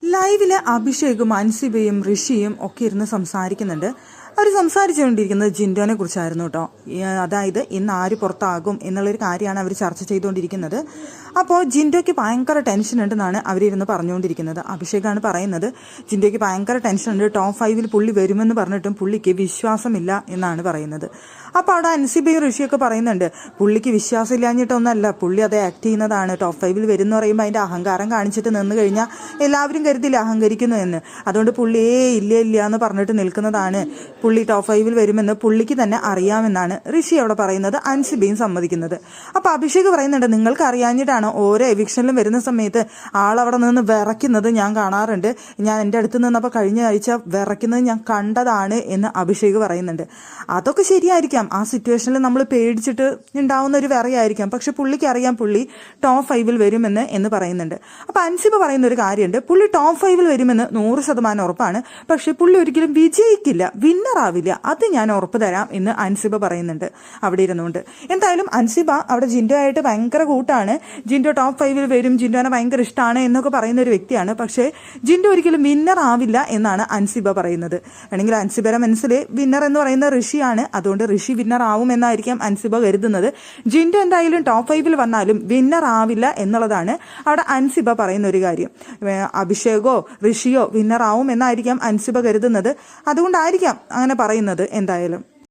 ലൈവില് അഭിഷേകും അൻസിബയും ഋഷിയും ഒക്കെ ഇരുന്ന് സംസാരിക്കുന്നുണ്ട്. അവർ സംസാരിച്ചുകൊണ്ടിരിക്കുന്നത് ജിൻഡോനെ കുറിച്ചായിരുന്നു കേട്ടോ. അതായത് ഇന്ന് ആര് പുറത്താകും എന്നുള്ളൊരു കാര്യമാണ് അവർ ചർച്ച ചെയ്തുകൊണ്ടിരിക്കുന്നത്. അപ്പോൾ ജിൻഡോയ്ക്ക് ഭയങ്കര ടെൻഷൻ ഉണ്ടെന്നാണ് അവരിരുന്ന് പറഞ്ഞുകൊണ്ടിരിക്കുന്നത്. അഭിഷേകാണ് പറയുന്നത് ജിൻഡോയ്ക്ക് ഭയങ്കര ടെൻഷൻ ഉണ്ട്, ടോപ്പ് 5 പുള്ളി വരുമെന്ന് പറഞ്ഞിട്ടും പുള്ളിക്ക് വിശ്വാസമില്ല എന്നാണ് പറയുന്നത്. അപ്പോൾ അവിടെ അൻസിബയും ഋഷിയൊക്കെ പറയുന്നുണ്ട് പുള്ളിക്ക് വിശ്വാസമില്ലാഞ്ഞിട്ടൊന്നല്ല, പുള്ളി അത് ആക്ട് ചെയ്യുന്നതാണ്. ടോപ്പ് 5 വരുമെന്ന് പറയുമ്പോൾ അതിൻ്റെ അഹങ്കാരം കാണിച്ചിട്ട് നിന്ന് കഴിഞ്ഞാൽ എല്ലാവരും കരുതില്ല അഹങ്കരിക്കുന്നു എന്ന്. അതുകൊണ്ട് പുള്ളിയേ ഇല്ല എന്ന് പറഞ്ഞിട്ട് നിൽക്കുന്നതാണ്. പുള്ളി ടോപ്പ് 5 വരുമെന്ന് പുള്ളിക്ക് തന്നെ അറിയാമെന്നാണ് ഋഷി അവിടെ പറയുന്നത്. അൻസിബയും സമ്മതിക്കുന്നത്. അപ്പോൾ അഭിഷേക് പറയുന്നുണ്ട് നിങ്ങൾക്ക് അറിയാഞ്ഞിട്ടാണ് ഓരോ എവിക്ഷനിലും വരുന്ന സമയത്ത് ആളവിടെ നിന്ന് വിറയ്ക്കുന്നത് ഞാൻ കാണാറുണ്ട്. ഞാൻ എൻ്റെ അടുത്ത് നിന്നപ്പോൾ കഴിഞ്ഞ ആഴ്ച വിറയ്ക്കുന്നത് ഞാൻ കണ്ടതാണ് എന്ന് അഭിഷേക് പറയുന്നുണ്ട്. അതൊക്കെ ശരിയായിരിക്കാം, ആ സിറ്റുവേഷനിൽ നമ്മൾ പേടിച്ചിട്ട് ഉണ്ടാവുന്ന ഒരു വിറയായിരിക്കാം. പക്ഷെ പുള്ളിക്ക് അറിയാം പുള്ളി ടോപ്പ് 5 വരുമെന്ന് എന്ന് പറയുന്നുണ്ട്. അപ്പോൾ അൻസിബ പറയുന്ന ഒരു കാര്യമുണ്ട്, പുള്ളി ടോപ്പ് 5 വരുമെന്ന് 100% ഉറപ്പാണ്. പക്ഷെ പുള്ളി ഒരിക്കലും വിജയിക്കില്ല, വിന്നറാവില്ല, അത് ഞാൻ ഉറപ്പ് തരാം എന്ന് അൻസിബ പറയുന്നുണ്ട് അവിടെ ഇരുന്നുകൊണ്ട്. എന്തായാലും അൻസിബ അവിടെ ജിൻഡോ ആയിട്ട് ഭയങ്കര കൂട്ടാണ്. ജിൻഡോ ടോപ്പ് 5 വരും, ജിൻഡോനെ ഭയങ്കര ഇഷ്ടമാണ് എന്നൊക്കെ പറയുന്ന ഒരു വ്യക്തിയാണ്. പക്ഷേ ജിൻഡോ ഒരിക്കലും വിന്നർ ആവില്ല എന്നാണ് അൻസിബ പറയുന്നത്. വേണമെങ്കിൽ അൻസിബയുടെ മനസ്സിൽ വിന്നർ എന്ന് പറയുന്ന ഋഷിയാണ്, അതുകൊണ്ട് ഋഷി വിന്നർ ആവും എന്നായിരിക്കാം അൻസിബ കരുതുന്നത്. ജിൻഡോ എന്തായാലും ടോപ്പ് 5 വന്നാലും വിന്നർ ആവില്ല എന്നുള്ളതാണ് അവിടെ അൻസിബ പറയുന്ന ഒരു കാര്യം. അഭിഷേകോ ഋഷിയോ വിന്നർ ആവും എന്നായിരിക്കാം അൻസിബ കരുതുന്നത്. അതുകൊണ്ടായിരിക്കാം അങ്ങനെ പറയുന്നത് എന്തായാലും.